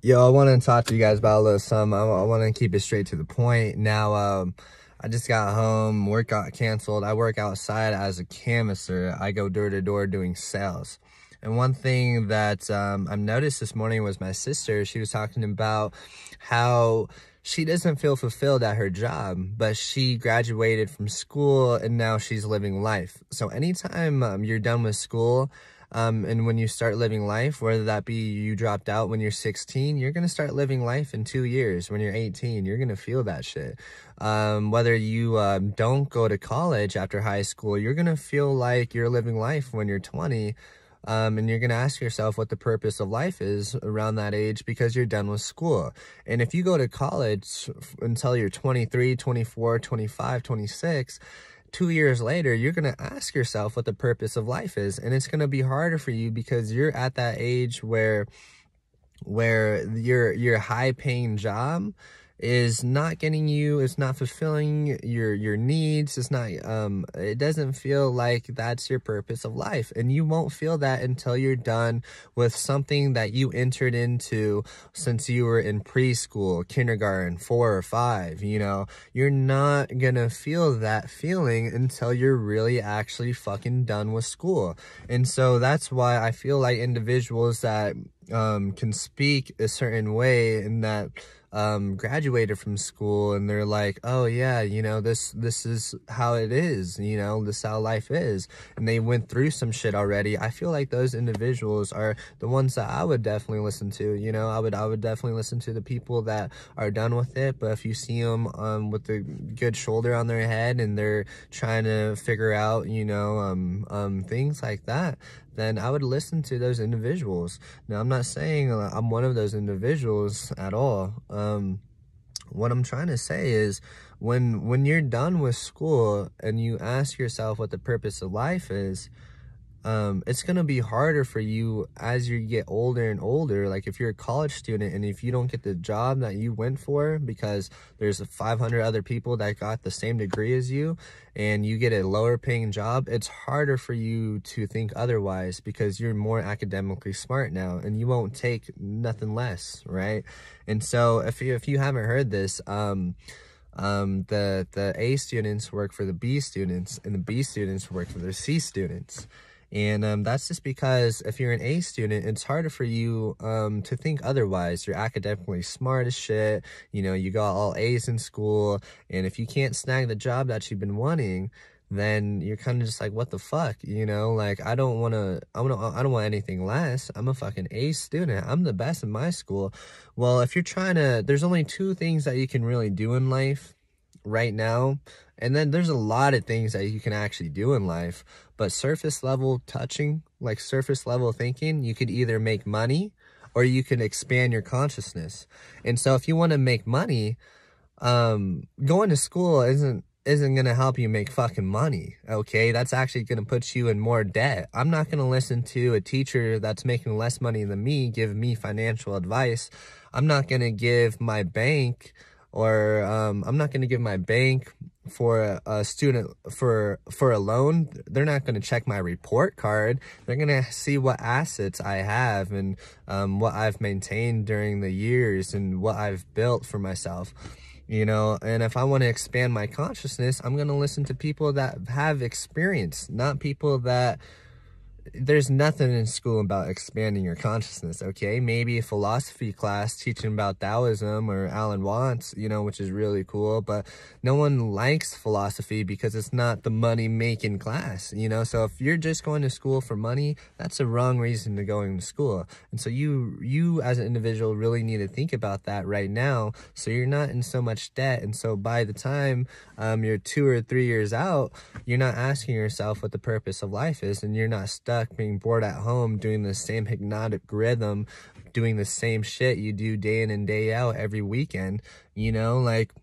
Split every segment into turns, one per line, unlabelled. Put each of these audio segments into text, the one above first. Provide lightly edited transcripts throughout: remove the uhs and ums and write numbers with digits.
Yo, I want to talk to you guys about a little something. I want to keep it straight to the point. Now, I just got home, work got canceled. I work outside as a canvasser. I go door to door doing sales. And one thing that I noticed this morning was my sister. She was talking about how she doesn't feel fulfilled at her job, but she graduated from school and now she's living life. So anytime you're done with school, and when you start living life, whether that be you dropped out when you're 16, you're going to start living life in 2 years. When you're 18, you're going to feel that shit. Whether you don't go to college after high school, you're going to feel like you're living life when you're 20. And you're going to ask yourself what the purpose of life is around that age because you're done with school. And if you go to college until you're 23, 24, 25, 26, 2 years later, you're going to ask yourself what the purpose of life is. And it's going to be harder for you because you're at that age where your high paying job is not getting you, it's not fulfilling your needs. It's not, it doesn't feel like that's your purpose of life. And you won't feel that until you're done with something that you entered into since you were in preschool, kindergarten, 4 or 5, you know. You're not gonna feel that feeling until you're really actually fucking done with school. And so that's why I feel like individuals that can speak a certain way and that graduated from school and they're like, oh yeah, you know, this is how it is, you know, this is how life is, and they went through some shit already. I feel like those individuals are the ones that I would definitely listen to. You know, I would definitely listen to the people that are done with it. But if you see them with a good shoulder on their head and they're trying to figure out, you know, things like that, then I would listen to those individuals. Now, I'm not saying I'm one of those individuals at all. What I'm trying to say is when you're done with school and you ask yourself what the purpose of life is, it's going to be harder for you as you get older and older. Like if you're a college student and if you don't get the job that you went for because there's 500 other people that got the same degree as you and you get a lower paying job, it's harder for you to think otherwise because you're more academically smart now and you won't take nothing less, right? And so if you haven't heard this, the A students work for the B students and the B students work for the C students. And that's just because if you're an A student, it's harder for you to think otherwise. You're academically smart as shit. You know, you got all A's in school. And if you can't snag the job that you've been wanting, then you're kind of just like, what the fuck? You know, like, I don't want anything less. I'm a fucking A student. I'm the best in my school. Well, if you're trying to, there's only 2 things that you can really do in life right now. And then there's a lot of things that you can actually do in life, but surface level touching, like surface level thinking, you could either make money or you can expand your consciousness. And so if you want to make money, going to school isn't going to help you make fucking money. Okay. That's actually going to put you in more debt. I'm not going to listen to a teacher that's making less money than me give me financial advice. I'm not going to give my bank or I'm not going to give my bank for a student for a loan. They're not going to check my report card. They're going to see what assets I have and what I've maintained during the years and what I've built for myself. You know, and if I want to expand my consciousness, I'm going to listen to people that have experience, not people that... There's nothing in school about expanding your consciousness, okay? Maybe a philosophy class teaching about Taoism or Alan Watts, you know, which is really cool, but no one likes philosophy because it's not the money-making class, you know? So if you're just going to school for money, that's the wrong reason to go into school. And so you as an individual really need to think about that right now so you're not in so much debt. And so by the time you're 2 or 3 years out, you're not asking yourself what the purpose of life is, and you're not stuck being bored at home doing the same hypnotic rhythm, doing the same shit you do day in and day out every weekend. You know, like,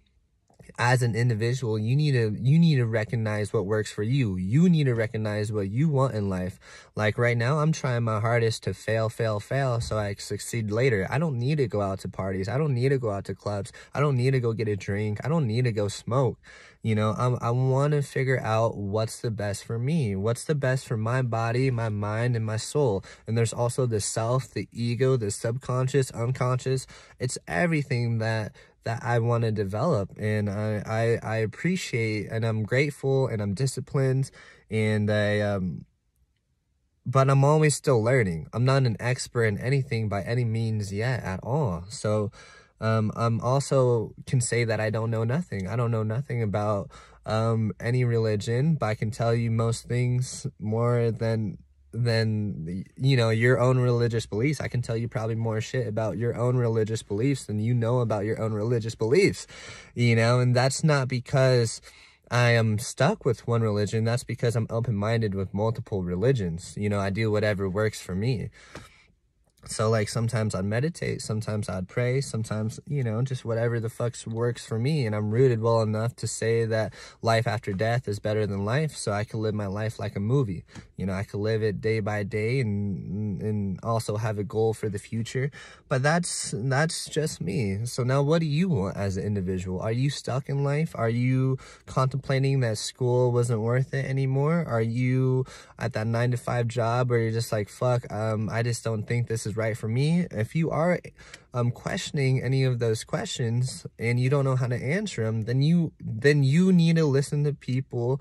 as an individual, you need to recognize what works for you. You need to recognize what you want in life. Like right now, I'm trying my hardest to fail so I succeed later. I don't need to go out to parties. I don't need to go out to clubs. I don't need to go get a drink. I don't need to go smoke. You know, I want to figure out what's the best for me, what's the best for my body, my mind, and my soul. And there's also the self, the ego, the subconscious, unconscious. It's everything that I want to develop. And I appreciate, and I'm grateful, and I'm disciplined, and but I'm always still learning. I'm not an expert in anything by any means yet at all. So I'm also can say that I don't know nothing. I don't know nothing about any religion, but I can tell you most things more than you know, your own religious beliefs. I can tell you probably more shit about your own religious beliefs than you know about your own religious beliefs, you know. And that's not because I am stuck with one religion. That's because I'm open-minded with multiple religions. You know, I do whatever works for me. So, like, sometimes I'd meditate, sometimes I'd pray, sometimes, you know, just whatever the fuck works for me. And I'm rooted well enough to say that life after death is better than life, so I can live my life like a movie. You know, I could live it day by day and also have a goal for the future. But that's just me. So now what do you want as an individual? Are you stuck in life? Are you contemplating that school wasn't worth it anymore? Are you at that 9-to-5 job where you're just like, fuck, I just don't think this is right for me? If you are questioning any of those questions and you don't know how to answer them, then you need to listen to people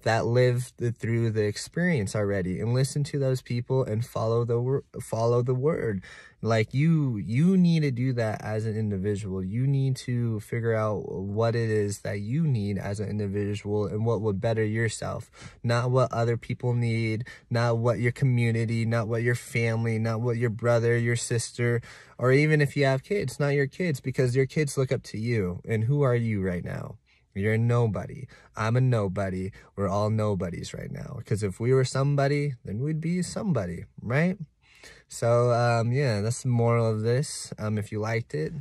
that lived through the experience already, and listen to those people and follow the word. Like, you need to do that as an individual. You need to figure out what it is that you need as an individual and what would better yourself, not what other people need, not what your community, not what your family, not what your brother, your sister, or even if you have kids, not your kids, because your kids look up to you. And who are you right now? You're a nobody. I'm a nobody. We're all nobodies right now. Because if we were somebody, then we'd be somebody, right? So, yeah, that's the moral of this. If you liked it,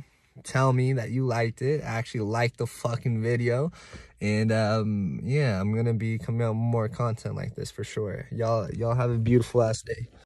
tell me that you liked it. I actually liked the fucking video. And, yeah, I'm going to be coming out with more content like this for sure. Y'all have a beautiful ass day.